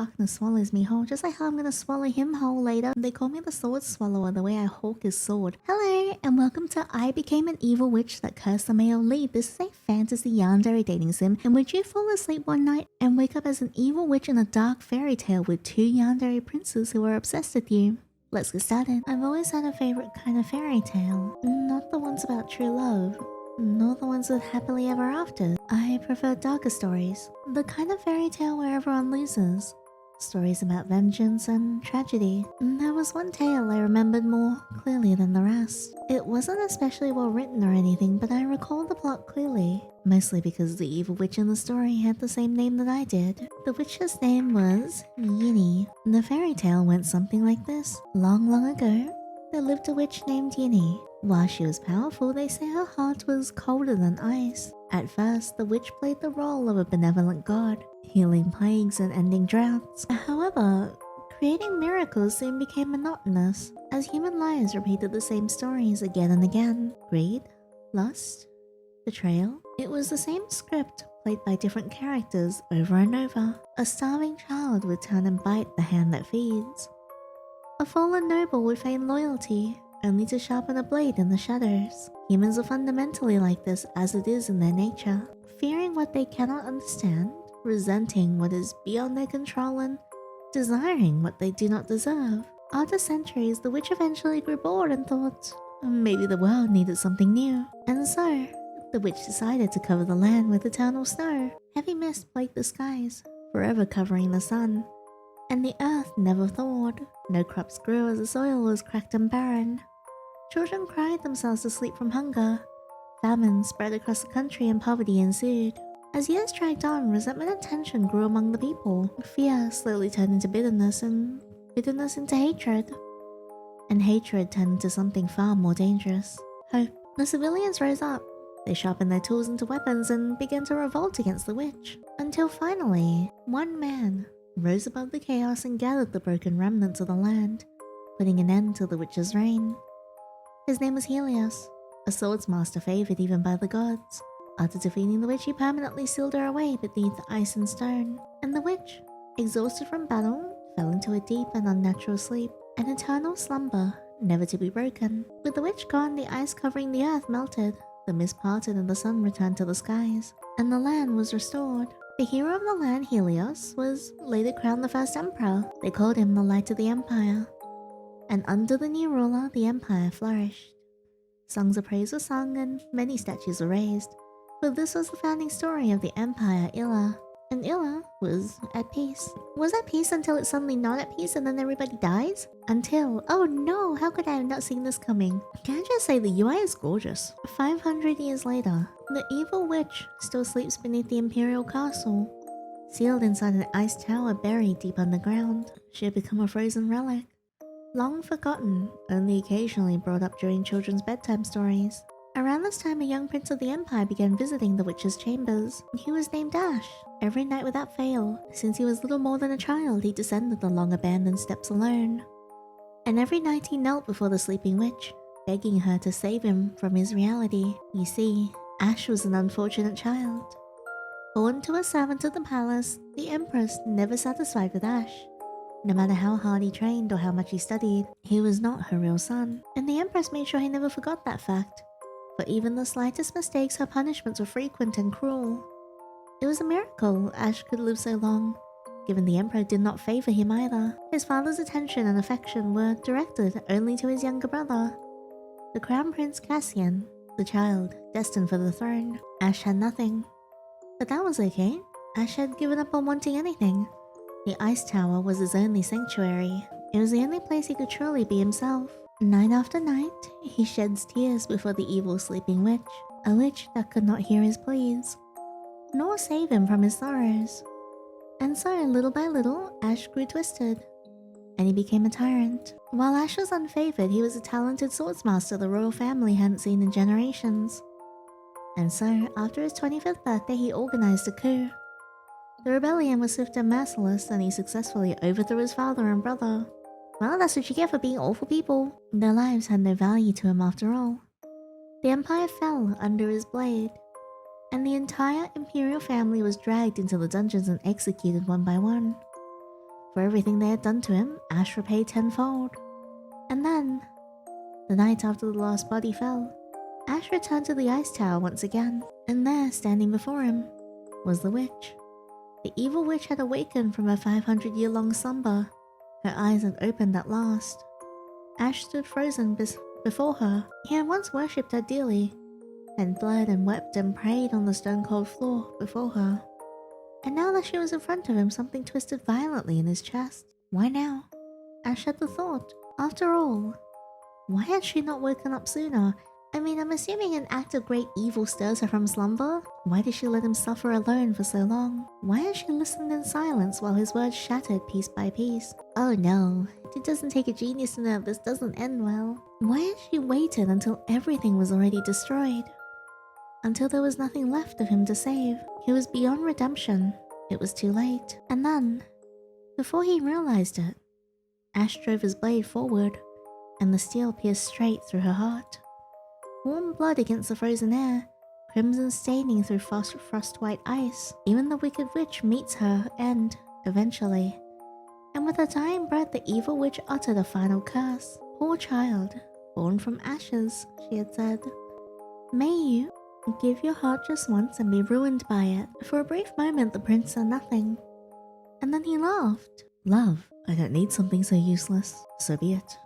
darkness swallows me whole, just like how I'm gonna swallow him whole later. They call me the sword swallower, the way I hawk his sword. Hello, and welcome to I Became an Evil Witch That Cursed the Male Lead. This is a fantasy yandere dating sim, in which you fall asleep one night and wake up as an evil witch in a dark fairy tale with two yandere princes who are obsessed with you. Let's get started. I've always had a favorite kind of fairy tale, not the ones about true love, nor the ones with happily ever after. I prefer darker stories, the kind of fairy tale where everyone loses. Stories about vengeance and tragedy. There was one tale I remembered more clearly than the rest. It wasn't especially well written or anything, but I recall the plot clearly. Mostly because the evil witch in the story had the same name that I did. The witch's name was Yearning. The fairy tale went something like this. Long, long ago, there lived a witch named Yearning. While she was powerful, they say her heart was colder than ice. At first, the witch played the role of a benevolent god, healing plagues and ending droughts. However, creating miracles soon became monotonous, as human lives repeated the same stories again and again. Greed, lust, betrayal. It was the same script, played by different characters over and over. A starving child would turn and bite the hand that feeds. A fallen noble would feign loyalty, only to sharpen a blade in the shadows. Humans are fundamentally like this as it is in their nature, fearing what they cannot understand, resenting what is beyond their control, and desiring what they do not deserve. After centuries, the witch eventually grew bored and thought, maybe the world needed something new. And so, the witch decided to cover the land with eternal snow. Heavy mist plagued the skies, forever covering the sun. And the earth never thawed. No crops grew as the soil was cracked and barren. Children cried themselves to sleep from hunger. Famine spread across the country and poverty ensued. As years dragged on, resentment and tension grew among the people. Fear slowly turned into bitterness, and bitterness into hatred. And hatred turned into something far more dangerous. Hope. The civilians rose up. They sharpened their tools into weapons and began to revolt against the witch. Until finally, one man rose above the chaos and gathered the broken remnants of the land, putting an end to the witch's reign. His name was Helios, a swordsmaster favored even by the gods. After defeating the witch, he permanently sealed her away beneath ice and stone. And the witch, exhausted from battle, fell into a deep and unnatural sleep, an eternal slumber, never to be broken. With the witch gone, the ice covering the earth melted, the mist parted and the sun returned to the skies, and the land was restored. The hero of the land, Helios, was later crowned the first emperor. They called him the Light of the Empire. And under the new ruler, the empire flourished. Songs of praise were sung and many statues were raised, for this was the founding story of the empire Illa. And Illa was at peace. Was at peace until it's suddenly not at peace and then everybody dies? Until, oh no, how could I have not seen this coming? Can I just say the UI is gorgeous. 500 years later, the evil witch still sleeps beneath the imperial castle. Sealed inside an ice tower buried deep underground, she had become a frozen relic. Long forgotten, only occasionally brought up during children's bedtime stories. Around this time, a young prince of the empire began visiting the witch's chambers. He was named Ash. Every night without fail, since he was little more than a child, he descended the long-abandoned steps alone. And every night he knelt before the sleeping witch, begging her to save him from his reality. You see, Ash was an unfortunate child. Born to a servant of the palace, the empress, never satisfied with Ash. No matter how hard he trained or how much he studied, he was not her real son. And the empress made sure he never forgot that fact. For even the slightest mistakes, her punishments were frequent and cruel. It was a miracle Ash could live so long, given the emperor did not favor him either. His father's attention and affection were directed only to his younger brother, the crown prince Cassian, the child destined for the throne. Ash had nothing. But that was okay. Ash had given up on wanting anything. The ice tower was his only sanctuary. It was the only place he could truly be himself. Night after night, he sheds tears before the evil sleeping witch, a witch that could not hear his pleas, nor save him from his sorrows. And so, little by little, Ash grew twisted, and he became a tyrant. While Ash was unfavored, he was a talented swordsmaster the royal family hadn't seen in generations. And so, after his 25th birthday, he organized a coup. The rebellion was swift and merciless, and he successfully overthrew his father and brother. Well, that's what you get for being awful people. Their lives had no value to him after all. The empire fell under his blade, and the entire imperial family was dragged into the dungeons and executed one by one. For everything they had done to him, Ash repaid tenfold. And then, the night after the last body fell, Ash returned to the ice tower once again, and there, standing before him, was the witch. The evil witch had awakened from her 500-year-long slumber. Her eyes had opened at last. Ash stood frozen before her. He had once worshipped her dearly, had bled and wept and prayed on the stone-cold floor before her. And now that she was in front of him, something twisted violently in his chest. Why now? Ash had the thought. After all, why had she not woken up sooner? I mean, I'm assuming an act of great evil stirs her from slumber. Why did she let him suffer alone for so long? Why had she listened in silence while his words shattered piece by piece? Oh no, it doesn't take a genius to know this doesn't end well. Why had she waited until everything was already destroyed? Until there was nothing left of him to save. He was beyond redemption. It was too late. And then, before he realized it, Ash drove his blade forward, and the steel pierced straight through her heart. Warm blood against the frozen air, crimson staining through frost-white ice. Even the wicked witch meets her end, eventually. And with her dying breath, the evil witch uttered a final curse. Poor child, born from ashes, she had said. May you give your heart just once and be ruined by it. For a brief moment, the prince said nothing. And then he laughed. Love, I don't need something so useless. So be it.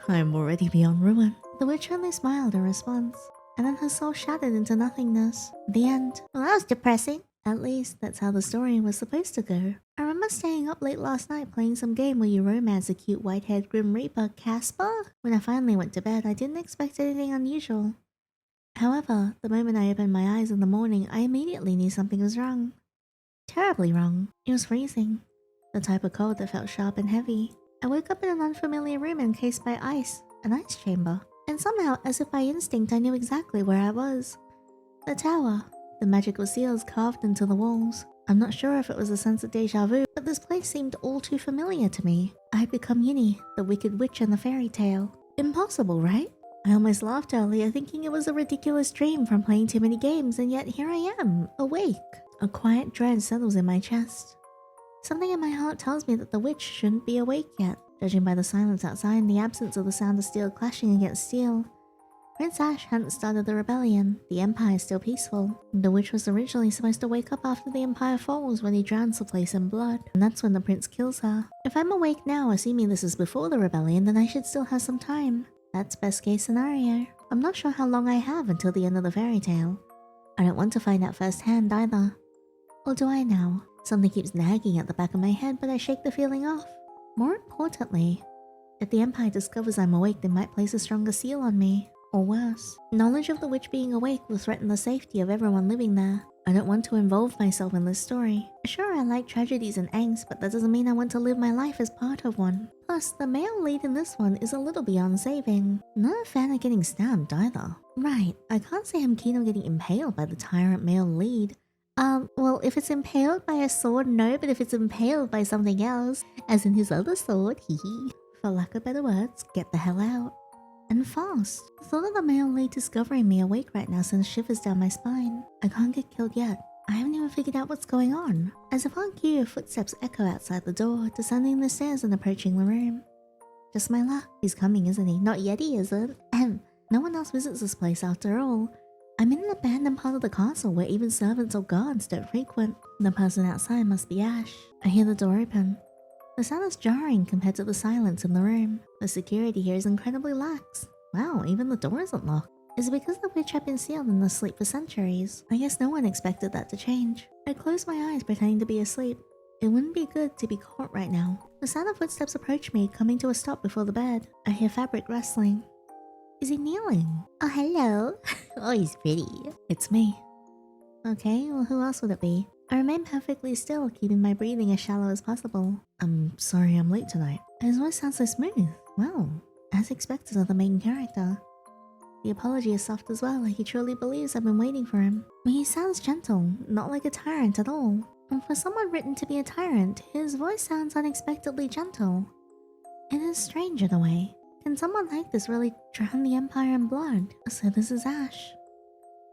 I am already beyond ruin. The witch only smiled in response, and then her soul shattered into nothingness. The end. Well, that was depressing. At least, that's how the story was supposed to go. I remember staying up late last night playing some game where you romance a cute white-haired Grim Reaper, Casper. When I finally went to bed, I didn't expect anything unusual. However, the moment I opened my eyes in the morning, I immediately knew something was wrong. Terribly wrong. It was freezing. The type of cold that felt sharp and heavy. I woke up in an unfamiliar room encased by ice, an ice chamber. And somehow, as if by instinct, I knew exactly where I was. The tower. The magical seals carved into the walls. I'm not sure if it was a sense of deja vu, but this place seemed all too familiar to me. I had become Yearning, the wicked witch in the fairy tale. Impossible, right? I almost laughed earlier, thinking it was a ridiculous dream from playing too many games, and yet here I am, awake. A quiet dread settles in my chest. Something in my heart tells me that the witch shouldn't be awake yet. Judging by the silence outside and the absence of the sound of steel clashing against steel, Prince Ash hadn't started the rebellion. The Empire is still peaceful. The witch was originally supposed to wake up after the Empire falls when he drowns the place in blood, and that's when the prince kills her. If I'm awake now, assuming this is before the rebellion, then I should still have some time. That's best case scenario. I'm not sure how long I have until the end of the fairy tale. I don't want to find out firsthand either. Or do I now? Something keeps nagging at the back of my head, but I shake the feeling off. More importantly, if the Empire discovers I'm awake, they might place a stronger seal on me. Or worse, knowledge of the witch being awake will threaten the safety of everyone living there. I don't want to involve myself in this story. Sure, I like tragedies and angst, but that doesn't mean I want to live my life as part of one. Plus, the male lead in this one is a little beyond saving. Not a fan of getting stabbed either. Right, I can't say I'm keen on getting impaled by the tyrant male lead. Well, if it's impaled by a sword, no, but if it's impaled by something else, as in his other sword, hee. For lack of better words, get the hell out. And fast. The thought of the male lead discovering me awake right now sends shivers down my spine. I can't get killed yet. I haven't even figured out what's going on. As if on cue, footsteps echo outside the door, descending the stairs and approaching the room. Just my luck. He's coming, isn't he? Not yet, he isn't. No one else visits this place after all. I'm in an abandoned part of the castle where even servants or guards don't frequent. The person outside must be Ash. I hear the door open. The sound is jarring compared to the silence in the room. The security here is incredibly lax. Wow, even the door isn't locked. Is it because the witch had been sealed in the sleep for centuries? I guess no one expected that to change. I close my eyes pretending to be asleep. It wouldn't be good to be caught right now. The sound of footsteps approach me, coming to a stop before the bed. I hear fabric rustling. Is he kneeling? Oh, hello. Oh, he's pretty. It's me. Okay, well, who else would it be? I remain perfectly still, keeping my breathing as shallow as possible. I'm sorry I'm late tonight. His voice sounds so smooth. Well, as expected of the main character. The apology is soft as well, like he truly believes I've been waiting for him. But he sounds gentle, not like a tyrant at all. And for someone written to be a tyrant, his voice sounds unexpectedly gentle. It is strange in a way. Can someone like this really drown the Empire in blood? So this is Ash.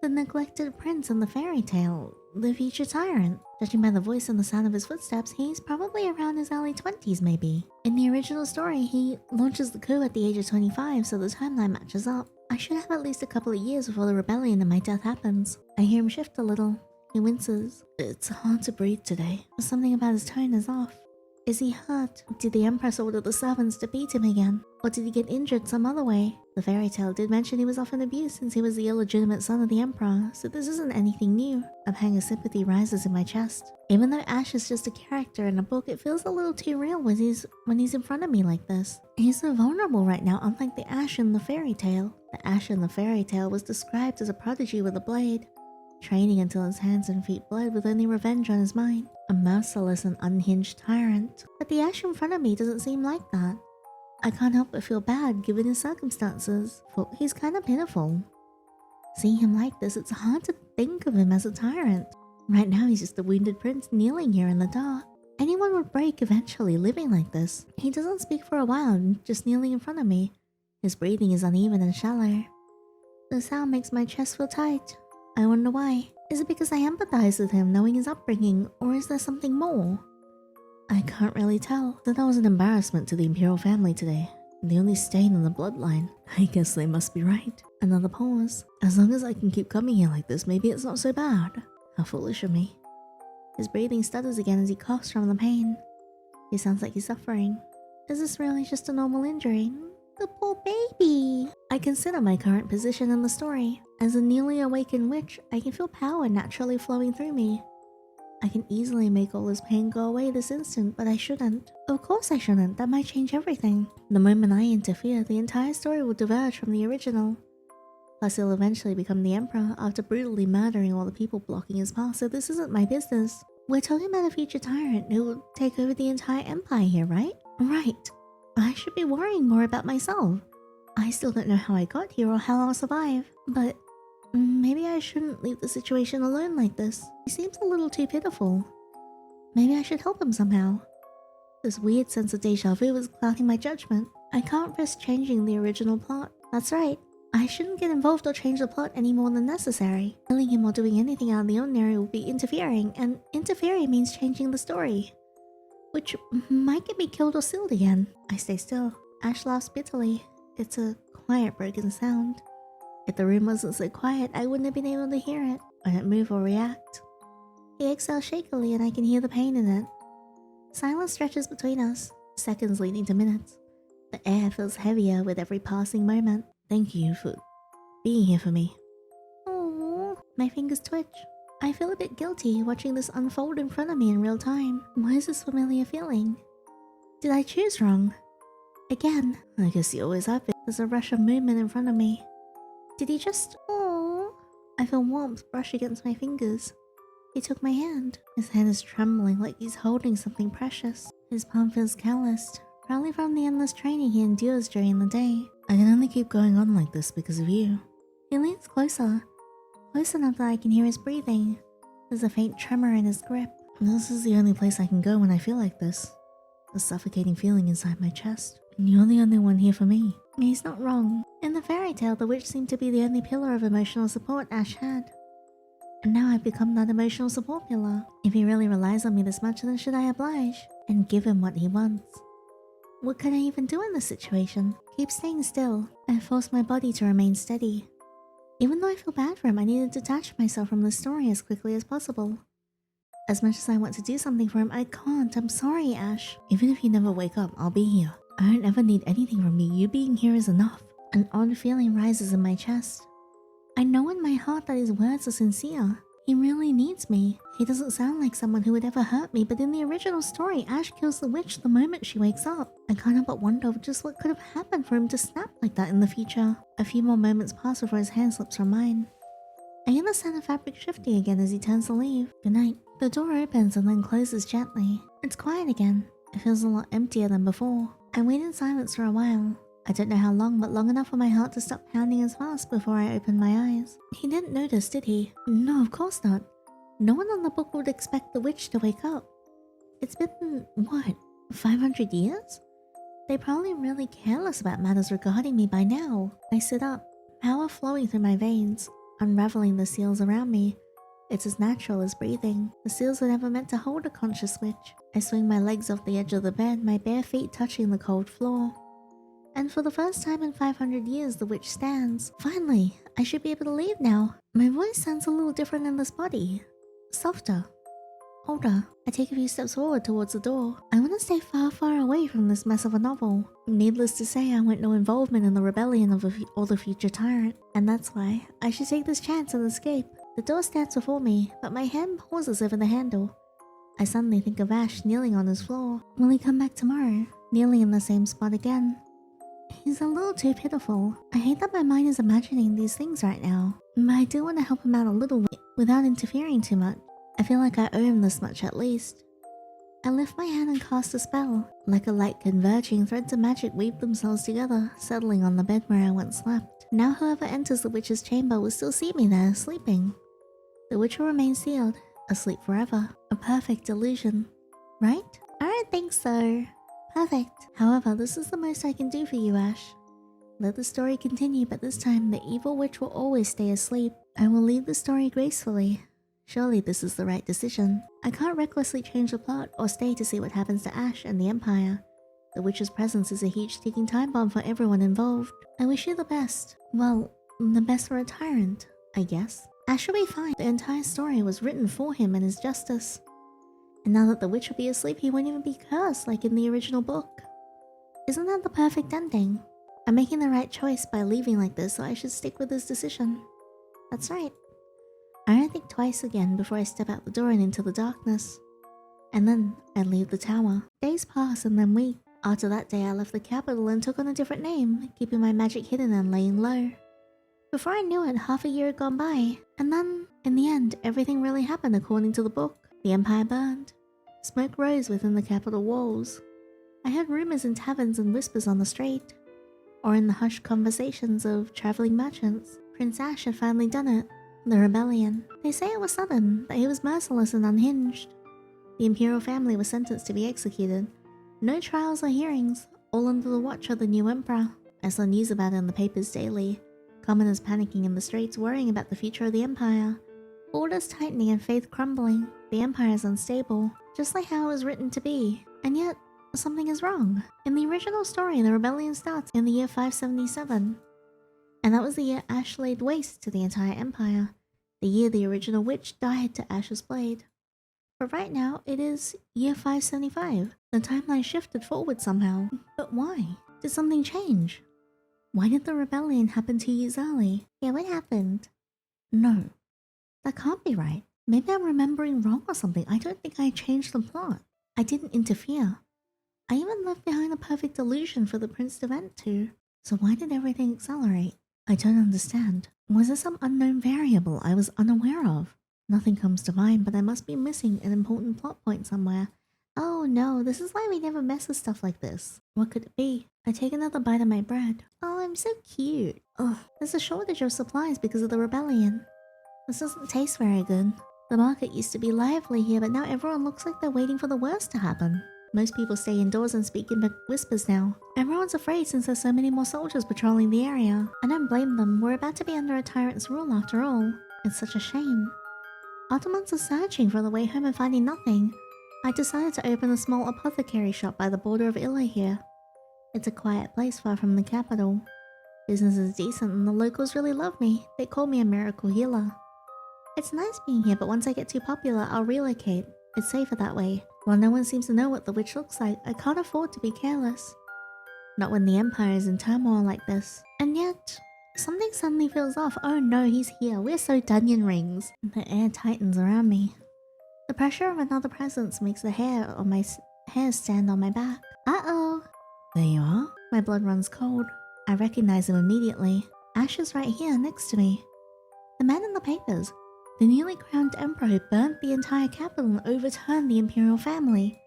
The neglected prince in the fairy tale. the future tyrant. Judging by the voice and the sound of his footsteps, he's probably around his early 20s maybe. In the original story, he launches the coup at the age of 25, so the timeline matches up. I should have at least a couple of years before the rebellion and my death happens. I hear him shift a little. He winces. It's hard to breathe today. Something about his tone is off. Is he hurt? Did the Empress order the servants to beat him again? Or did he get injured some other way? The fairy tale did mention he was often abused since he was the illegitimate son of the Emperor, so this isn't anything new. A pang of sympathy rises in my chest. Even though Ash is just a character in a book, it feels a little too real when he's in front of me like this. He's so vulnerable right now, unlike the Ash in the fairy tale. The Ash in the fairy tale was described as a prodigy with a blade, training until his hands and feet bled with only revenge on his mind. A merciless and unhinged tyrant. But the Ash in front of me doesn't seem like that. I can't help but feel bad given his circumstances, for he's kind of pitiful. Seeing him like this, it's hard to think of him as a tyrant. Right now he's just a wounded prince kneeling here in the dark. Anyone would break eventually living like this. He doesn't speak for a while, just kneeling in front of me. His breathing is uneven and shallow. The sound makes my chest feel tight. I wonder why. Is it because I empathize with him knowing his upbringing, or is there something more? I can't really tell. That was an embarrassment to the imperial family today. The only stain in the bloodline. I guess they must be right. Another pause. As long as I can keep coming here like this, maybe it's not so bad. How foolish of me. His breathing stutters again as he coughs from the pain. He sounds like he's suffering. Is this really just a normal injury? The poor baby! I consider my current position in the story. As a newly awakened witch, I can feel power naturally flowing through me. I can easily make all this pain go away this instant, but I shouldn't. Of course I shouldn't, that might change everything. The moment I interfere, the entire story will diverge from the original. Plus he'll eventually become the Emperor after brutally murdering all the people blocking his path, so this isn't my business. We're talking about a future tyrant who will take over the entire empire here, right? Right. I should be worrying more about myself. I still don't know how I got here or how I'll survive, but maybe I shouldn't leave the situation alone like this. He seems a little too pitiful. Maybe I should help him somehow. This weird sense of deja vu is clouding my judgment. I can't risk changing the original plot. That's right. I shouldn't get involved or change the plot any more than necessary. Killing him or doing anything out of the ordinary will be interfering, and interfering means changing the story, which might get me killed or sealed again. I stay still. Ash laughs bitterly. It's a quiet, broken sound. If the room wasn't so quiet, I wouldn't have been able to hear it. I don't move or react. He exhales shakily and I can hear the pain in it. Silence stretches between us, seconds leading to minutes. The air feels heavier with every passing moment. Thank you for being here for me. Aww. My fingers twitch. I feel a bit guilty watching this unfold in front of me in real time. Why is this familiar feeling? Did I choose wrong? Again. I guess you always have been. There's a rush of movement in front of me. Did he just... Aww. I feel warmth brush against my fingers. He took my hand. His hand is trembling like he's holding something precious. His palm feels calloused, probably from the endless training he endures during the day. I can only keep going on like this because of you. He leans closer. Close enough that I can hear his breathing. There's a faint tremor in his grip. This is the only place I can go when I feel like this. A suffocating feeling inside my chest. And you're the only one here for me. He's not wrong. In the fairy tale, the witch seemed to be the only pillar of emotional support Ash had. And now I've become that emotional support pillar. If he really relies on me this much, then should I oblige? And give him what he wants? What can I even do in this situation? Keep staying still. I force my body to remain steady. Even though I feel bad for him, I need to detach myself from the story as quickly as possible. As much as I want to do something for him, I can't. I'm sorry, Ash. Even if you never wake up, I'll be here. I don't ever need anything from you. You being here is enough. An odd feeling rises in my chest. I know in my heart that his words are sincere. He really needs me. He doesn't sound like someone who would ever hurt me, but in the original story, Ash kills the witch the moment she wakes up. I can't help but wonder just what could have happened for him to snap like that in the future. A few more moments pass before his hand slips from mine. I hear the sound of fabric shifting again as he turns to leave. Good night. The door opens and then closes gently. It's quiet again. It feels a lot emptier than before. I wait in silence for a while. I don't know how long, but long enough for my heart to stop pounding as fast before I open my eyes. He didn't notice, did he? No, of course not. No one on the book would expect the witch to wake up. It's been, what, 500 years? They're probably really careless about matters regarding me by now. I sit up, power flowing through my veins, unraveling the seals around me. It's as natural as breathing. The seals were never meant to hold a conscious switch. I swing my legs off the edge of the bed, my bare feet touching the cold floor. And for the first time in 500 years, the witch stands. Finally, I should be able to leave now. My voice sounds a little different in this body. Softer. Older. I take a few steps forward towards the door. I want to stay far, far away from this mess of a novel. Needless to say, I want no involvement in the rebellion of the future tyrant. And that's why I should take this chance and escape. The door stands before me, but my hand pauses over the handle. I suddenly think of Ash kneeling on his floor. Will he come back tomorrow? Kneeling in the same spot again. He's a little too pitiful. I hate that my mind is imagining these things right now. But I do want to help him out a little bit without interfering too much. I feel like I owe him this much at least. I lift my hand and cast a spell. Like a light converging, threads of magic weave themselves together, settling on the bed where I once slept. Now whoever enters the witch's chamber will still see me there, sleeping. The witch will remain sealed, asleep forever. A perfect illusion. Right? I don't think so. Perfect. However, this is the most I can do for you, Ash. Let the story continue, but this time the evil witch will always stay asleep. I will leave the story gracefully. Surely this is the right decision. I can't recklessly change the plot or stay to see what happens to Ash and the Empire. The witch's presence is a huge ticking time bomb for everyone involved. I wish you the best. Well, the best for a tyrant, I guess. Ash will be fine. The entire story was written for him and his justice. And now that the witch will be asleep, he won't even be cursed like in the original book. Isn't that the perfect ending? I'm making the right choice by leaving like this, so I should stick with this decision. That's right. I don't think twice again before I step out the door and into the darkness. And then I leave the tower. Days pass and then weeks. After that day I left the capital and took on a different name, keeping my magic hidden and laying low. Before I knew it, half a year had gone by. And then, in the end, everything really happened according to the book. The empire burned. Smoke rose within the capital walls. I heard rumors in taverns and whispers on the street. Or in the hushed conversations of traveling merchants. Prince Ash had finally done it. The rebellion. They say it was sudden, that he was merciless and unhinged. The imperial family was sentenced to be executed. No trials or hearings, all under the watch of the new emperor. I saw news about it in the papers daily. Commoners panicking in the streets, worrying about the future of the empire. Borders tightening and faith crumbling. The empire is unstable, just like how it was written to be. And yet, something is wrong. In the original story, the rebellion starts in the year 577. And that was the year Ash laid waste to the entire empire. The year the original witch died to Ash's blade. But right now, it is year 575. The timeline shifted forward somehow. But why? Did something change? Why did the rebellion happen 2 years early? Yeah, what happened? No. That can't be right. Maybe I'm remembering wrong or something. I don't think I changed the plot. I didn't interfere. I even left behind a perfect illusion for the prince to vent to. So why did everything accelerate? I don't understand. Was there some unknown variable I was unaware of? Nothing comes to mind, but I must be missing an important plot point somewhere. Oh no, this is why we never mess with stuff like this. What could it be? I take another bite of my bread. Oh, I'm so cute. Ugh, there's a shortage of supplies because of the rebellion. This doesn't taste very good. The market used to be lively here, but now everyone looks like they're waiting for the worst to happen. Most people stay indoors and speak in whispers now. Everyone's afraid since there's so many more soldiers patrolling the area. I don't blame them, we're about to be under a tyrant's rule after all. It's such a shame. After months of searching for the way home and finding nothing, I decided to open a small apothecary shop by the border of Illa here. It's a quiet place far from the capital. Business is decent and the locals really love me. They call me a miracle healer. It's nice being here, but once I get too popular, I'll relocate. It's safer that way. While no one seems to know what the witch looks like, I can't afford to be careless. Not when the empire is in turmoil like this. And yet, something suddenly feels off. Oh no, he's here. We're so Dunyan rings. The air tightens around me. The pressure of another presence makes the hair on my hair stand on my back. Uh-oh. There you are. My blood runs cold. I recognize him immediately. Ash is right here next to me. The man in the papers. The newly crowned emperor who burnt the entire capital and overturned the imperial family.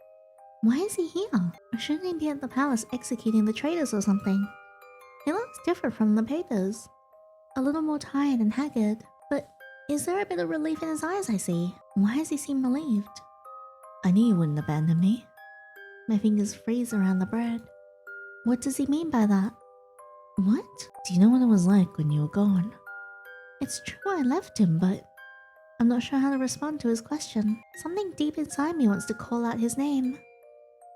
Why is he here? Or shouldn't he be at the palace executing the traitors or something? He looks different from the papers. A little more tired and haggard. But is there a bit of relief in his eyes I see? Why does he seem relieved? I knew you wouldn't abandon me. My fingers freeze around the bread. What does he mean by that? What? Do you know what it was like when you were gone? It's true I left him, but I'm not sure how to respond to his question. Something deep inside me wants to call out his name.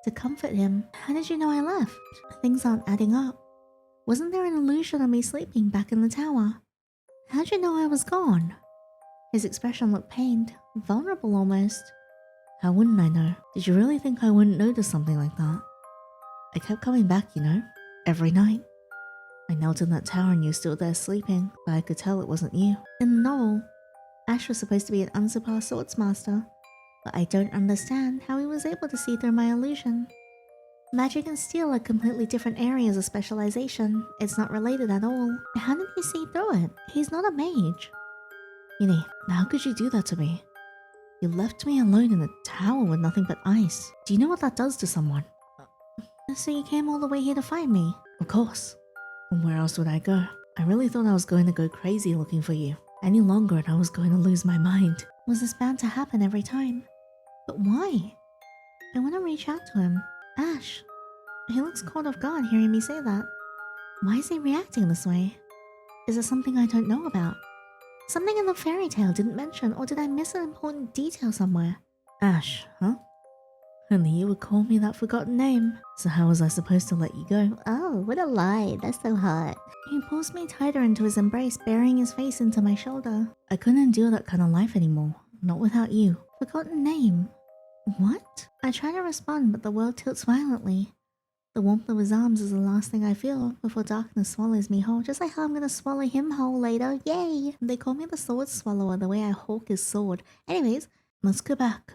To comfort him. How did you know I left? Things aren't adding up. Wasn't there an illusion of me sleeping back in the tower? How'd you know I was gone? His expression looked pained, vulnerable almost. How wouldn't I know? Did you really think I wouldn't notice something like that? I kept coming back, you know, every night. I knelt in that tower and you were still there sleeping, but I could tell it wasn't you. In the novel, Ash was supposed to be an unsurpassed swordsmaster, but I don't understand how he was able to see through my illusion. Magic and steel are completely different areas of specialization. It's not related at all. How did he see through it? He's not a mage. Yinny, how could you do that to me? You left me alone in a tower with nothing but ice. Do you know what that does to someone? So you came all the way here to find me? Of course. And where else would I go? I really thought I was going to go crazy looking for you. Any longer and I was going to lose my mind. Was this bound to happen every time? But why? I want to reach out to him. Ash. He looks caught off guard hearing me say that. Why is he reacting this way? Is there something I don't know about? Something in the fairy tale didn't mention, or did I miss an important detail somewhere? Ash, huh? Only you would call me that forgotten name. So how was I supposed to let you go? Oh, what a lie. That's so hot. He pulls me tighter into his embrace, burying his face into my shoulder. I couldn't endure that kind of life anymore. Not without you. Forgotten name? What? I try to respond, but the world tilts violently. The warmth of his arms is the last thing I feel before darkness swallows me whole, just like how I'm gonna swallow him whole later. Yay! They call me the sword swallower the way I hawk his sword. Anyways, let's go back.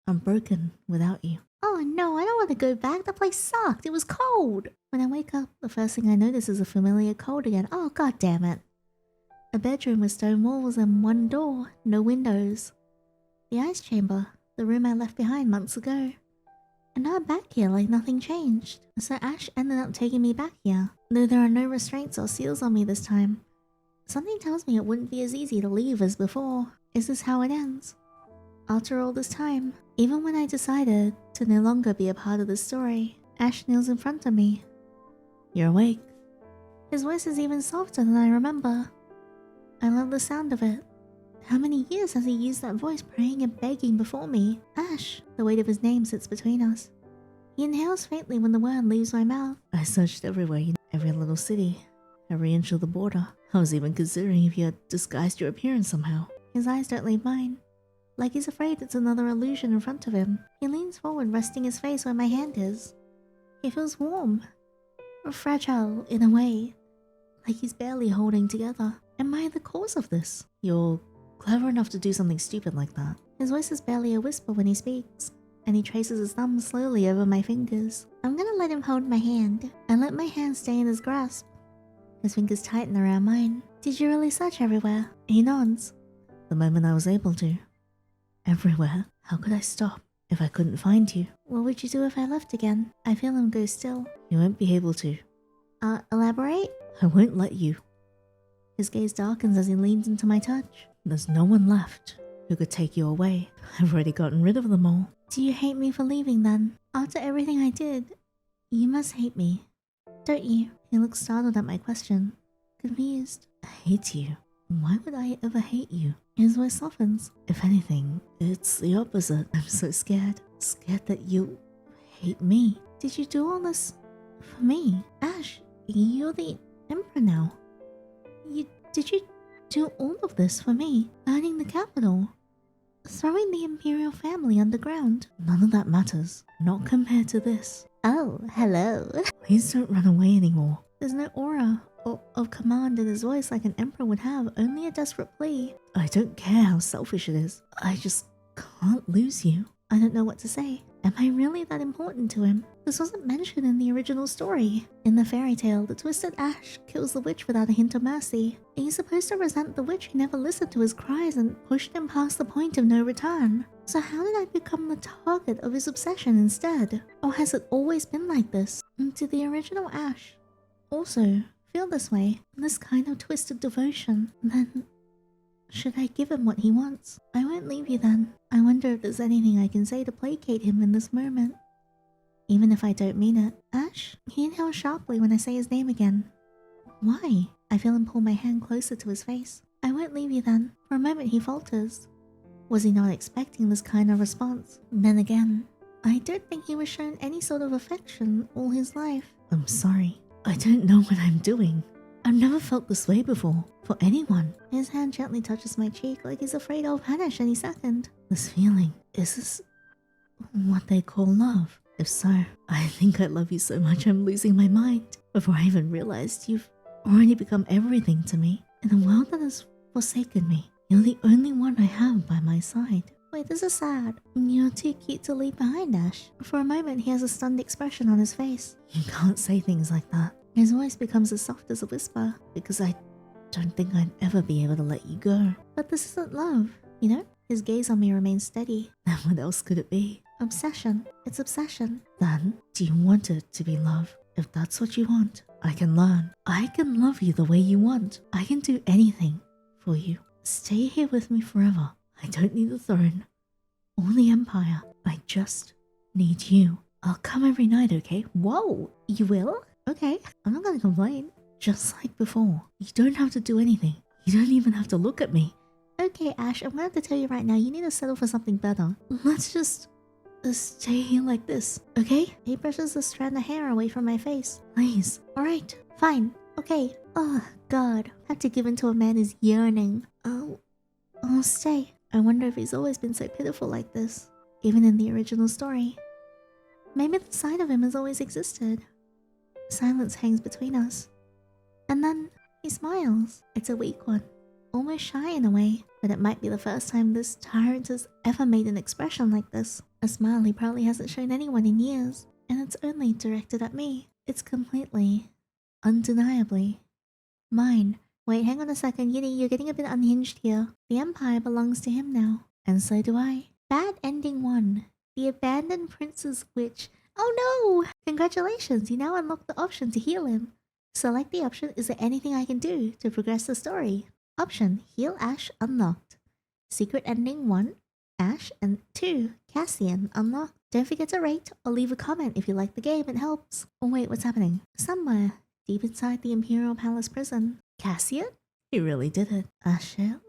I'm broken without you. Oh no, I don't want to go back. The place sucked. It was cold. When I wake up, the first thing I notice is a familiar cold again. Oh, god damn it. A bedroom with stone walls and one door, no windows. The ice chamber, the room I left behind months ago. And now I'm back here like nothing changed. So Ash ended up taking me back here, though there are no restraints or seals on me this time. Something tells me it wouldn't be as easy to leave as before. Is this how it ends? After all this time, even when I decided to no longer be a part of the story, Ash kneels in front of me. You're awake. His voice is even softer than I remember. I love the sound of it. How many years has he used that voice praying and begging before me? Ash, the weight of his name sits between us. He inhales faintly when the word leaves my mouth. I searched everywhere, every little city, every inch of the border. I was even considering if you had disguised your appearance somehow. His eyes don't leave mine. Like he's afraid it's another illusion in front of him. He leans forward, resting his face where my hand is. He feels warm. Or fragile, in a way. Like he's barely holding together. Am I the cause of this? You're clever enough to do something stupid like that. His voice is barely a whisper when he speaks, and he traces his thumb slowly over my fingers. I'm gonna let him hold my hand. I let my hand stay in his grasp. His fingers tighten around mine. Did you really search everywhere? He nods. The moment I was able to. Everywhere? How could I stop if I couldn't find you? What would you do if I left again? I feel him go still. You won't be able to. Elaborate? I won't let you. His gaze darkens as he leans into my touch. There's no one left who could take you away. I've already gotten rid of them all. Do you hate me for leaving then? After everything I did, you must hate me, don't you? He looks startled at my question. Confused. I hate you. Why would I ever hate you? His voice softens. If anything, it's the opposite. I'm so scared. Scared that you hate me. Did you do all this for me? Ash, you're the Emperor now. Did you do all of this for me? Burning the capital? Throwing the Imperial family underground? None of that matters. Not compared to this. Oh, hello. Please don't run away anymore. There's no aura of command in his voice like an emperor would have, only a desperate plea. I don't care how selfish it is. I just can't lose you. I don't know what to say. Am I really that important to him? This wasn't mentioned in the original story. In the fairy tale, the twisted Ash kills the witch without a hint of mercy. He's supposed to resent the witch who never listened to his cries and pushed him past the point of no return. So how did I become the target of his obsession instead? Or has it always been like this? And did the original Ash also feel this way? This kind of twisted devotion? Then should I give him what he wants? I won't leave you then. I wonder if there's anything I can say to placate him in this moment. Even if I don't mean it. Ash? He inhales sharply when I say his name again. Why? I feel him pull my hand closer to his face. I won't leave you then. For a moment he falters. Was he not expecting this kind of response? Then again, I don't think he was shown any sort of affection all his life. I'm sorry. I don't know what I'm doing. I've never felt this way before, for anyone. His hand gently touches my cheek like he's afraid I'll vanish any second. This feeling, is this what they call love? If so, I think I love you so much I'm losing my mind. Before I even realized you've already become everything to me. In a world that has forsaken me, you're the only one I have by my side. Wait, this is sad. You're too cute to leave behind, Ash. For a moment, he has a stunned expression on his face. You can't say things like that. His voice becomes as soft as a whisper, because I don't think I'd ever be able to let you go. But this isn't love, you know? His gaze on me remains steady. Then what else could it be? Obsession. It's obsession. Then, do you want it to be love? If that's what you want, I can learn. I can love you the way you want. I can do anything for you. Stay here with me forever. I don't need the throne or the empire. I just need you. I'll come every night, okay? Whoa, you will? Okay, I'm not gonna complain. Just like before. You don't have to do anything. You don't even have to look at me. Okay, Ash, I'm gonna have to tell you right now, you need to settle for something better. Let's just stay here like this, okay? He brushes the strand of hair away from my face. Please. Alright, fine. Okay. Oh, God. Have to give in to a man who's yearning. I'll stay. I wonder if he's always been so pitiful like this, even in the original story. Maybe the side of him has always existed. Silence hangs between us. And then he smiles. It's a weak one, almost shy in a way, but it might be the first time this tyrant has ever made an expression like this. A smile he probably hasn't shown anyone in years, and it's only directed at me. It's completely, undeniably, mine. Wait, hang on a second, Yinny, you're getting a bit unhinged here. The Empire belongs to him now, and so do I. Bad ending 1. The abandoned prince's witch. Oh no! Congratulations, you now unlock the option to heal him. Select the option, is there anything I can do to progress the story? Option, heal Ash unlocked. Secret ending 1, Ash, and 2, Cassian unlocked. Don't forget to rate or leave a comment if you like the game, it helps. Oh wait, what's happening? Somewhere, deep inside the Imperial Palace prison. Cassian? He really did it. Ashel?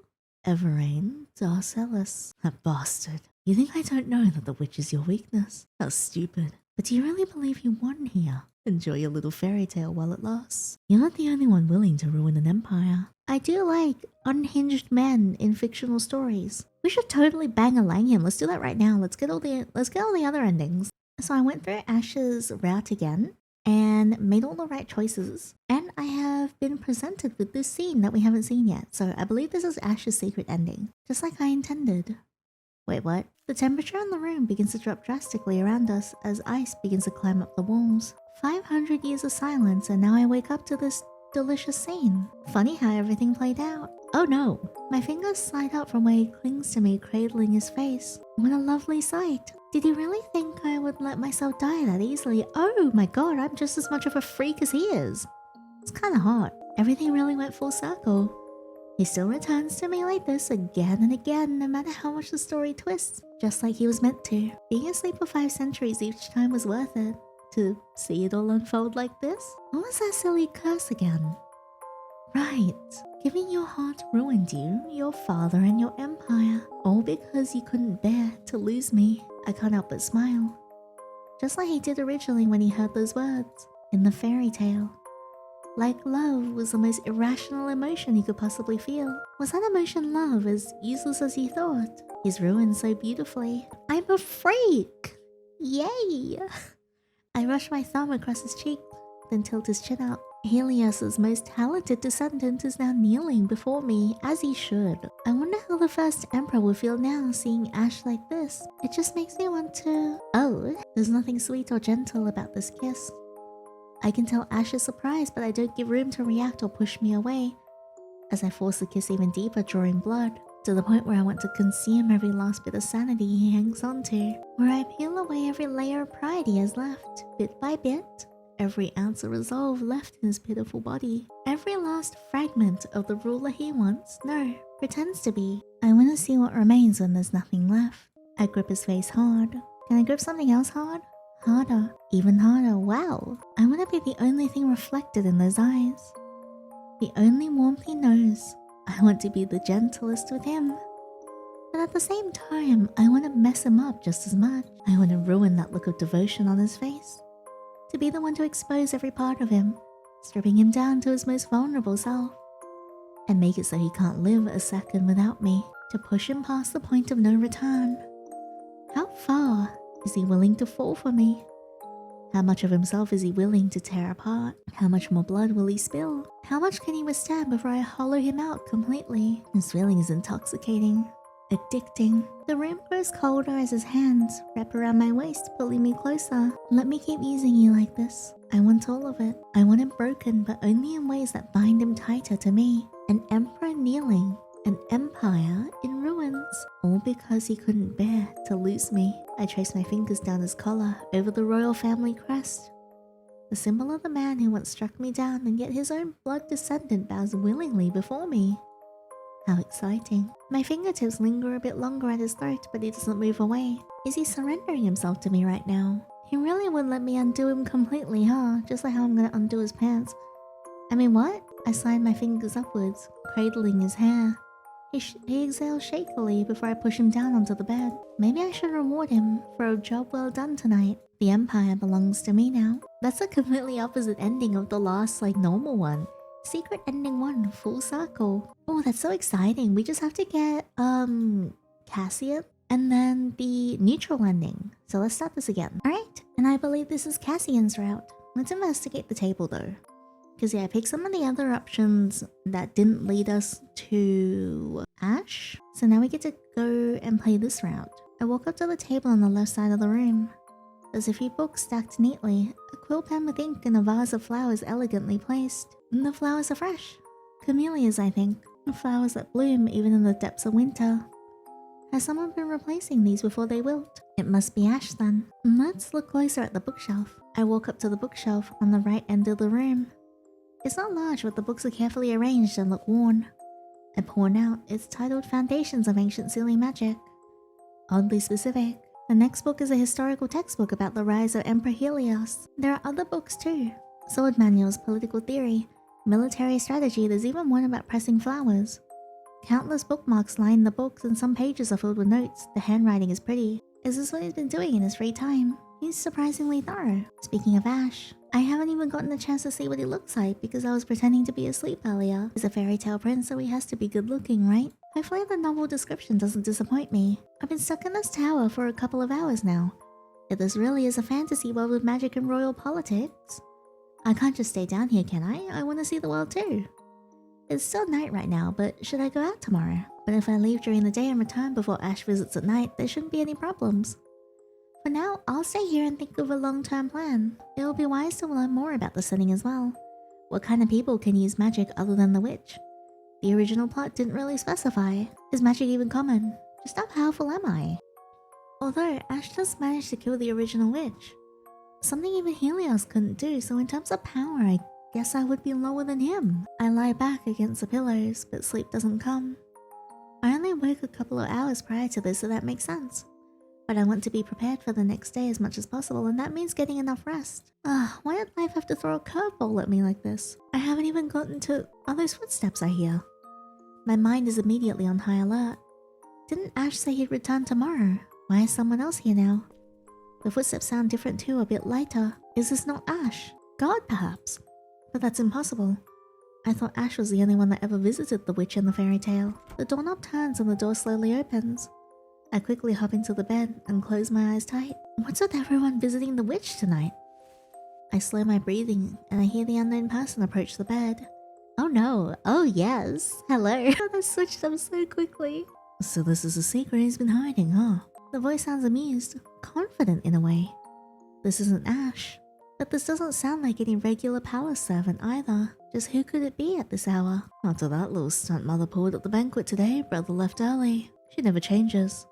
Everane? Darcellus? That bastard. You think I don't know that the witch is your weakness? How stupid. But do you really believe you won here? Enjoy your little fairy tale while it lasts. You're not the only one willing to ruin an empire. I do like unhinged men in fictional stories. We should totally bang-a-lang him. Let's do that right now. Let's get all the other endings. So I went through Ash's route again and made all the right choices. And I have been presented with this scene that we haven't seen yet. So I believe this is Ash's secret ending, just like I intended. Wait, what? The temperature in the room begins to drop drastically around us as ice begins to climb up the walls. 500 years of silence, and now I wake up to this delicious scene. Funny how everything played out. Oh no! My fingers slide up from where he clings to me, cradling his face. What a lovely sight. Did he really think I would let myself die that easily? Oh my god, I'm just as much of a freak as he is. It's kinda hot. Everything really went full circle. He still returns to me like this again and again, no matter how much the story twists, just like he was meant to. Being asleep for 5 centuries each time was worth it. To see it all unfold like this? What was that silly curse again? Right. Giving your heart ruined you, your father, and your empire. All because you couldn't bear to lose me. I can't help but smile. Just like he did originally when he heard those words in the fairy tale. Like love was the most irrational emotion he could possibly feel. Was that emotion love, as useless as he thought? He's ruined so beautifully. I'm a freak! Yay! I rush my thumb across his cheek, then tilt his chin up. Helios's most talented descendant is now kneeling before me, as he should. I wonder how the first emperor will feel now seeing Ash like this. It just makes me want to... Oh, there's nothing sweet or gentle about this kiss. I can tell Ash is surprised, but I don't give room to react or push me away, as I force the kiss even deeper, drawing blood, to the point where I want to consume every last bit of sanity he hangs on to, where I peel away every layer of pride he has left, bit by bit, every ounce of resolve left in his pitiful body, every last fragment of the ruler he once, no, pretends to be. I want to see what remains when there's nothing left. I grip his face hard. Can I grip something else hard? Harder, even harder. Wow. I want to be the only thing reflected in those eyes. The only warmth he knows. I want to be the gentlest with him. But at the same time, I want to mess him up just as much. I want to ruin that look of devotion on his face. To be the one to expose every part of him, stripping him down to his most vulnerable self. And make it so he can't live a second without me. To push him past the point of no return. How far is he willing to fall for me? How much of himself is he willing to tear apart? How much more blood will he spill? How much can he withstand before I hollow him out completely? This feeling is intoxicating, addicting. The room grows colder as his hands wrap around my waist, pulling me closer. Let me keep using you like this. I want all of it. I want him broken, but only in ways that bind him tighter to me. An emperor kneeling. An empire in ruins, all because he couldn't bear to lose me. I traced my fingers down his collar, over the royal family crest. The symbol of the man who once struck me down, and yet his own blood descendant bows willingly before me. How exciting. My fingertips linger a bit longer at his throat, but he doesn't move away. Is he surrendering himself to me right now? He really would let me undo him completely, huh? Just like how I'm gonna undo his pants. I mean, what? I slide my fingers upwards, cradling his hair. He exhales shakily before I push him down onto the bed. Maybe I should reward him for a job well done tonight. The empire belongs to me now. That's a completely opposite ending of the last, normal one. Secret ending 1, full circle. Oh, that's so exciting. We just have to get, Cassian, and then the neutral ending. So let's start this again. Alright, and I believe this is Cassian's route. Let's investigate the table though. Because yeah, I picked some of the other options that didn't lead us to Ash. So now we get to go and play this route. I walk up to the table on the left side of the room. There's a few books stacked neatly, a quill pen with ink and a vase of flowers elegantly placed. And the flowers are fresh. Camellias, I think. Flowers that bloom even in the depths of winter. Has someone been replacing these before they wilt? It must be Ash then. Let's look closer at the bookshelf. I walk up to the bookshelf on the right end of the room. It's not large, but the books are carefully arranged and look worn. I point out, it's titled Foundations of Ancient Sealing Magic. Oddly specific. The next book is a historical textbook about the rise of Emperor Helios. There are other books too. Sword manuals, political theory, military strategy, there's even one about pressing flowers. Countless bookmarks line the books and some pages are filled with notes. The handwriting is pretty. Is this what he's been doing in his free time? He's surprisingly thorough. Speaking of Ash, I haven't even gotten a chance to see what he looks like because I was pretending to be asleep earlier. He's a fairy tale prince, so he has to be good looking, right? Hopefully the novel description doesn't disappoint me. I've been stuck in this tower for a couple of hours now. If this really is a fantasy world with magic and royal politics, I can't just stay down here, can I? I want to see the world too. It's still night right now, but should I go out tomorrow? But if I leave during the day and return before Ash visits at night, there shouldn't be any problems. For now, I'll stay here and think of a long-term plan. It will be wise to learn more about the setting as well. What kind of people can use magic other than the witch? The original plot didn't really specify. Is magic even common? Just how powerful am I? Although, Ash does manage to kill the original witch. Something even Helios couldn't do, so in terms of power, I guess I would be lower than him. I lie back against the pillows, but sleep doesn't come. I only woke a couple of hours prior to this, so that makes sense. But I want to be prepared for the next day as much as possible, and that means getting enough rest. Why did life have to throw a curveball at me like this? I haven't even gotten to... Are those footsteps I hear? My mind is immediately on high alert. Didn't Ash say he'd return tomorrow? Why is someone else here now? The footsteps sound different too, a bit lighter. Is this not Ash? God, perhaps? But that's impossible. I thought Ash was the only one that ever visited the witch in the fairy tale. The doorknob turns and the door slowly opens. I quickly hop into the bed and close my eyes tight. What's with everyone visiting the witch tonight? I slow my breathing and I hear the unknown person approach the bed. Oh no, oh yes, hello. That switched up so quickly. So this is a secret he's been hiding, huh? The voice sounds amused, confident in a way. This isn't Ash. But this doesn't sound like any regular palace servant either. Just who could it be at this hour? After that little stunt mother pulled at the banquet today, brother left early. She never changes.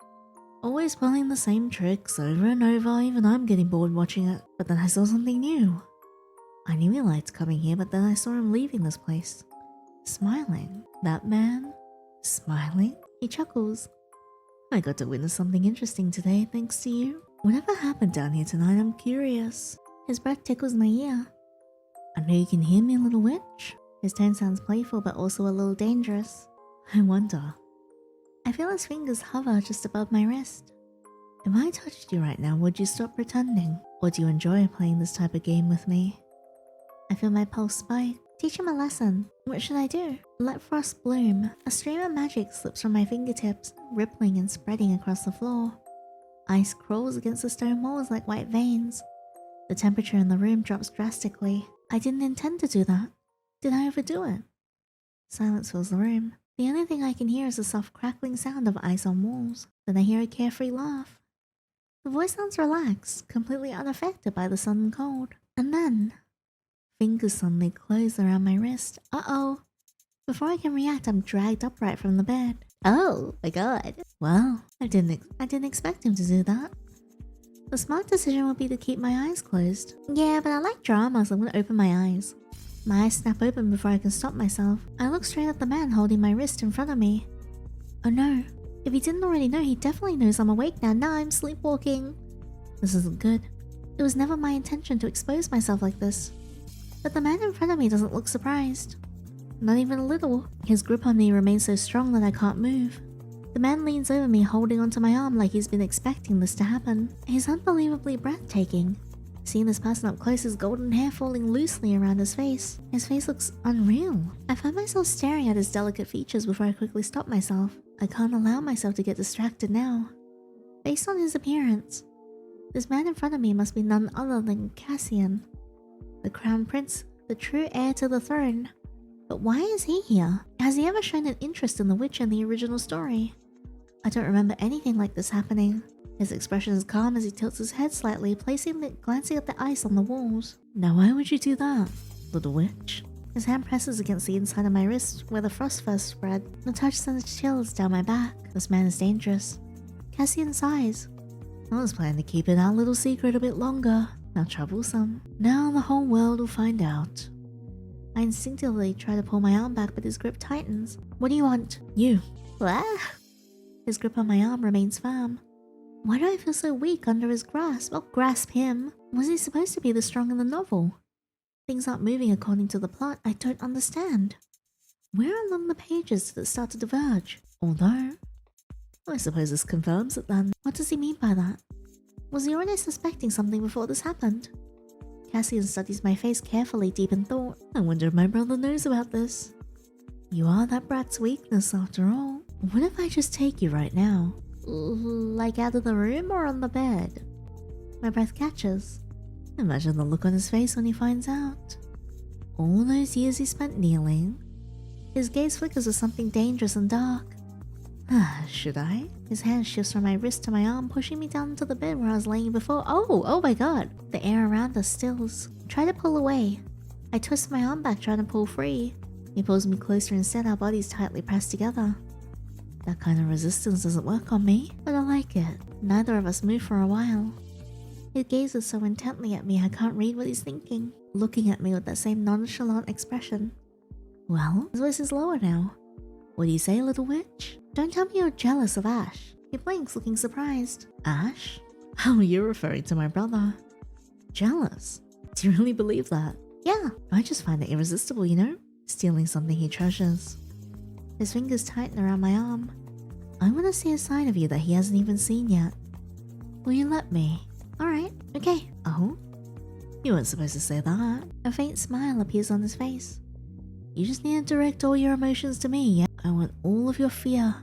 Always pulling the same tricks over and over, even I'm getting bored watching it. But then I saw something new. I knew he liked coming here, but then I saw him leaving this place. Smiling. That man? Smiling? He chuckles. I got to witness something interesting today, thanks to you. Whatever happened down here tonight, I'm curious. His breath tickles my ear. I know you can hear me, little witch. His tone sounds playful, but also a little dangerous. I wonder. I feel his fingers hover just above my wrist. If I touched you right now, would you stop pretending? Or do you enjoy playing this type of game with me? I feel my pulse spike. Teach him a lesson. What should I do? Let frost bloom. A stream of magic slips from my fingertips, rippling and spreading across the floor. Ice crawls against the stone walls like white veins. The temperature in the room drops drastically. I didn't intend to do that. Did I overdo it? Silence fills the room. The only thing I can hear is the soft crackling sound of ice on walls. Then I hear a carefree laugh. The voice sounds relaxed, completely unaffected by the sudden cold. And then, fingers suddenly close around my wrist. Uh-oh. Before I can react, I'm dragged upright from the bed. Oh my god. Well, I didn't expect him to do that. The smart decision would be to keep my eyes closed. Yeah, but I like drama, so I'm gonna open my eyes. My eyes snap open before I can stop myself. I look straight at the man holding my wrist in front of me. Oh no. If he didn't already know, he definitely knows I'm awake now. Now I'm sleepwalking. This isn't good. It was never my intention to expose myself like this. But the man in front of me doesn't look surprised. Not even a little. His grip on me remains so strong that I can't move. The man leans over me, holding onto my arm like he's been expecting this to happen. He's unbelievably breathtaking. Seeing this person up close, his golden hair falling loosely around his face. His face looks unreal. I find myself staring at his delicate features before I quickly stop myself. I can't allow myself to get distracted now. Based on his appearance, this man in front of me must be none other than Cassian, the crown prince, the true heir to the throne. But why is he here? Has he ever shown an interest in the witch in the original story? I don't remember anything like this happening. His expression is calm as he tilts his head slightly, glancing at the ice on the walls. Now why would you do that, little witch? His hand presses against the inside of my wrist, where the frost first spread. The touch sends chills down my back. This man is dangerous. Cassian sighs. I was planning to keep it our little secret a bit longer. How troublesome. Now the whole world will find out. I instinctively try to pull my arm back, but his grip tightens. What do you want? You. Ah! His grip on my arm remains firm. Why do I feel so weak under his grasp? I'll grasp him. Was he supposed to be this strong in the novel? Things aren't moving according to the plot. I don't understand. Where along the pages did it start to diverge? Although, I suppose this confirms it then. What does he mean by that? Was he already suspecting something before this happened? Cassian studies my face carefully, deep in thought. I wonder if my brother knows about this. You are that brat's weakness after all. What if I just take you right now? Like out of the room or on the bed? My breath catches. Imagine the look on his face when he finds out. All those years he spent kneeling. His gaze flickers with something dangerous and dark. Should I? His hand shifts from my wrist to my arm, pushing me down into the bed where I was laying before. Oh my god. The air around us stills. Try to pull away. I twist my arm back, trying to pull free. He pulls me closer instead, our bodies tightly pressed together. That kind of resistance doesn't work on me, but I like it. Neither of us move for a while. He gazes so intently at me I can't read what he's thinking, looking at me with that same nonchalant expression. Well, his voice is lower now. What do you say, little witch? Don't tell me you're jealous of Ash. He blinks, looking surprised. Ash? Oh, you're referring to my brother. Jealous? Do you really believe that? Yeah, I just find it irresistible, you know? Stealing something he treasures. His fingers tighten around my arm. I want to see a side of you that he hasn't even seen yet. Will you let me? Alright, okay. Oh? You weren't supposed to say that. A faint smile appears on his face. You just need to direct all your emotions to me, yeah? I want all of your fear,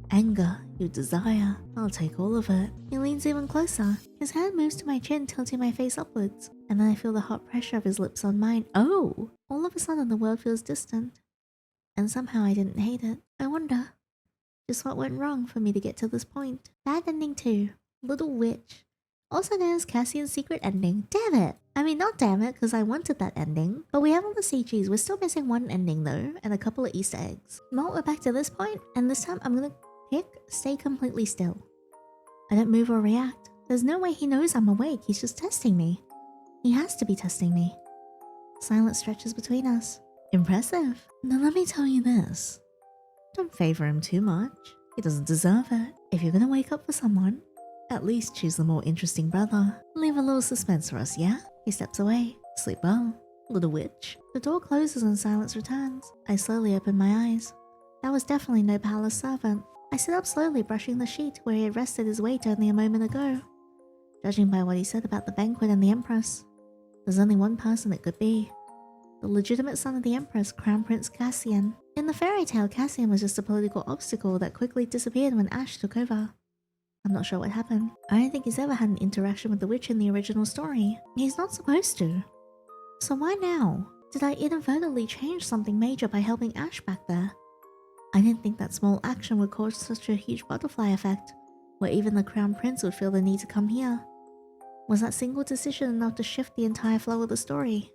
anger, your desire. I'll take all of it. He leans even closer. His hand moves to my chin, tilting my face upwards. And then I feel the hot pressure of his lips on mine. Oh! All of a sudden the world feels distant. And somehow I didn't hate it. I wonder just what went wrong for me to get to this point. Bad ending 2. Little Witch. Also known as Cassian's secret ending. Damn it! I mean, not damn it, because I wanted that ending. But we have all the CGs. We're still missing one ending though, and a couple of Easter eggs. Well, we're back to this point, and this time I'm gonna pick stay completely still. I don't move or react. There's no way he knows I'm awake. He's just testing me. He has to be testing me. Silence stretches between us. Impressive. Now let me tell you this. Don't favor him too much. He doesn't deserve it. If you're gonna wake up for someone, at least choose the more interesting brother. Leave a little suspense for us, yeah? He steps away. Sleep well, little witch. The door closes and silence returns. I slowly open my eyes. That was definitely no palace servant. I sit up slowly, brushing the sheet where he had rested his weight only a moment ago. Judging by what he said about the banquet and the Empress, there's only one person it could be. The legitimate son of the Empress, Crown Prince Cassian. In the fairy tale, Cassian was just a political obstacle that quickly disappeared when Ash took over. I'm not sure what happened. I don't think he's ever had an interaction with the witch in the original story. He's not supposed to. So why now? Did I inadvertently change something major by helping Ash back there? I didn't think that small action would cause such a huge butterfly effect, where even the Crown Prince would feel the need to come here. Was that single decision enough to shift the entire flow of the story?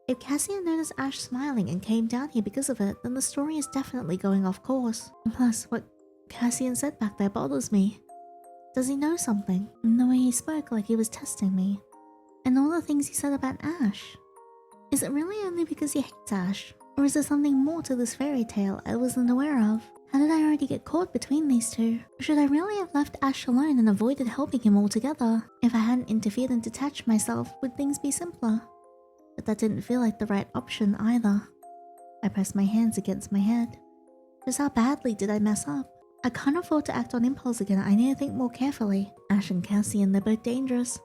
If Cassian noticed Ash smiling and came down here because of it, then the story is definitely going off course. And plus, what Cassian said back there bothers me. Does he know something? And the way he spoke like he was testing me. And all the things he said about Ash. Is it really only because he hates Ash? Or is there something more to this fairy tale I wasn't aware of? How did I already get caught between these two? Should I really have left Ash alone and avoided helping him altogether? If I hadn't interfered and detached myself, would things be simpler? But that didn't feel like the right option either. I pressed my hands against my head. Just how badly did I mess up? I can't afford to act on impulse again. I need to think more carefully. Ash and Cassian, they're both dangerous.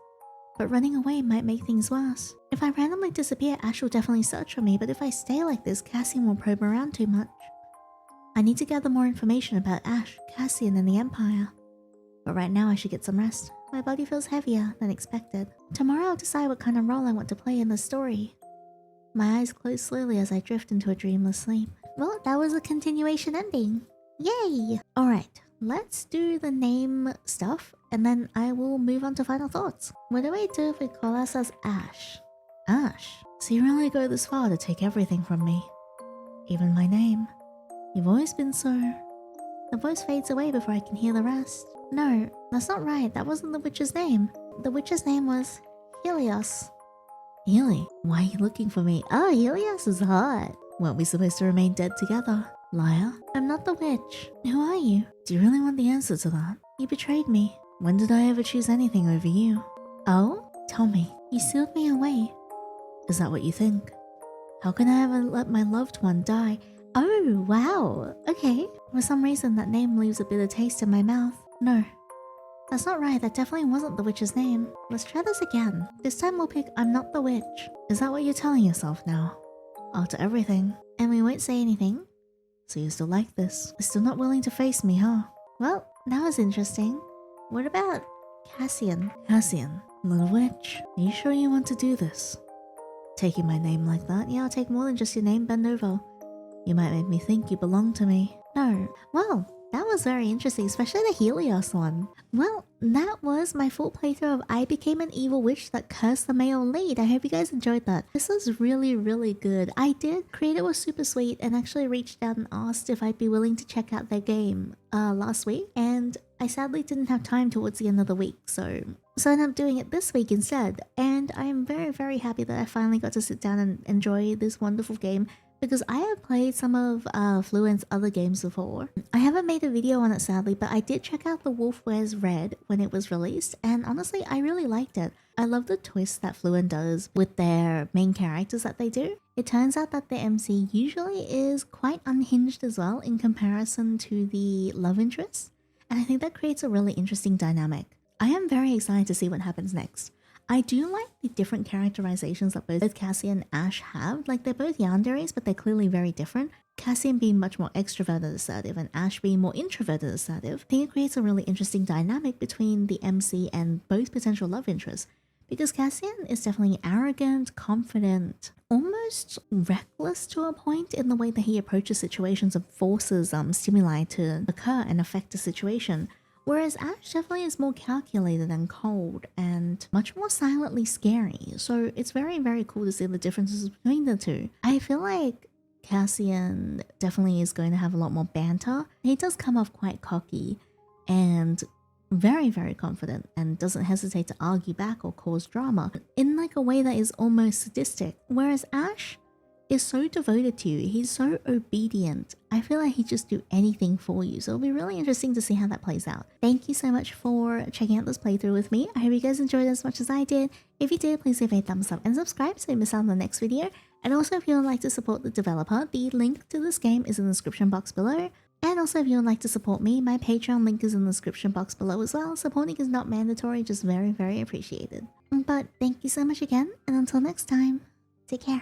But running away might make things worse. If I randomly disappear, Ash will definitely search for me, but if I stay like this, Cassian will probe around too much. I need to gather more information about Ash, Cassian, and the Empire. But right now I should get some rest. My body feels heavier than expected. Tomorrow I'll decide what kind of role I want to play in the story. My eyes close slowly as I drift into a dreamless sleep. Well, that was a continuation ending. Yay! Alright, let's do the name stuff, and then I will move on to final thoughts. What do we do if we call ourselves Ash? Ash? So you really go this far to take everything from me? Even my name? You've always been so... The voice fades away before I can hear the rest. No, that's not right. That wasn't the witch's name. The witch's name was... Helios. Healy? Why are you looking for me? Oh, Helios is hot. Weren't we supposed to remain dead together? Liar. I'm not the witch. Who are you? Do you really want the answer to that? You betrayed me. When did I ever choose anything over you? Oh? Tell me. You sealed me away. Is that what you think? How can I ever let my loved one die? Oh, wow. Okay. For some reason, that name leaves a bitter taste in my mouth. No. That's not right. That definitely wasn't the witch's name. Let's try this again. This time we'll pick I'm not the witch. Is that what you're telling yourself now? After everything. And we won't say anything? So you still like this? You're still not willing to face me, huh? Well, that was interesting. What about Cassian? Cassian, little witch, are you sure you want to do this? Taking my name like that? Yeah, I'll take more than just your name, bend over. You might make me think you belong to me. No. Well, that was very interesting, especially the Helios one. Well, that was my full playthrough of I Became an Evil Witch That Cursed the Male Lead. I hope you guys enjoyed that. This was really, really good. I did. Creator was super sweet and actually reached out and asked if I'd be willing to check out their game last week. And I sadly didn't have time towards the end of the week, so I ended up doing it this week instead. And I am very, very happy that I finally got to sit down and enjoy this wonderful game, because I have played some of Fluent's other games before. I haven't made a video on it sadly, but I did check out The Wolf Wears Red when it was released, and honestly, I really liked it. I love the twist that Fluent does with their main characters that they do. It turns out that the MC usually is quite unhinged as well in comparison to the love interest, and I think that creates a really interesting dynamic. I am very excited to see what happens next. I do like the different characterizations that both Cassian and Ash have. Like, they're both yanderes, but they're clearly very different. Cassian being much more extroverted assertive and Ash being more introverted assertive. I think it creates a really interesting dynamic between the MC and both potential love interests. Because Cassian is definitely arrogant, confident, almost reckless to a point in the way that he approaches situations and forces stimuli to occur and affect a situation. Whereas Ash definitely is more calculated and cold and much more silently scary. So it's very, very cool to see the differences between the two. I feel like Cassian definitely is going to have a lot more banter. He does come off quite cocky and very, very confident and doesn't hesitate to argue back or cause drama in like a way that is almost sadistic. Whereas Ash is so devoted to you. He's so obedient. I feel like he'd just do anything for you. So it'll be really interesting to see how that plays out. Thank you so much for checking out this playthrough with me. I hope you guys enjoyed it as much as I did. If you did, please leave a thumbs up and subscribe so you miss out on the next video. And also, if you would like to support the developer, the link to this game is in the description box below. And also, if you would like to support me, my Patreon link is in the description box below as well. Supporting is not mandatory, just very, very appreciated. But thank you so much again, and until next time, take care.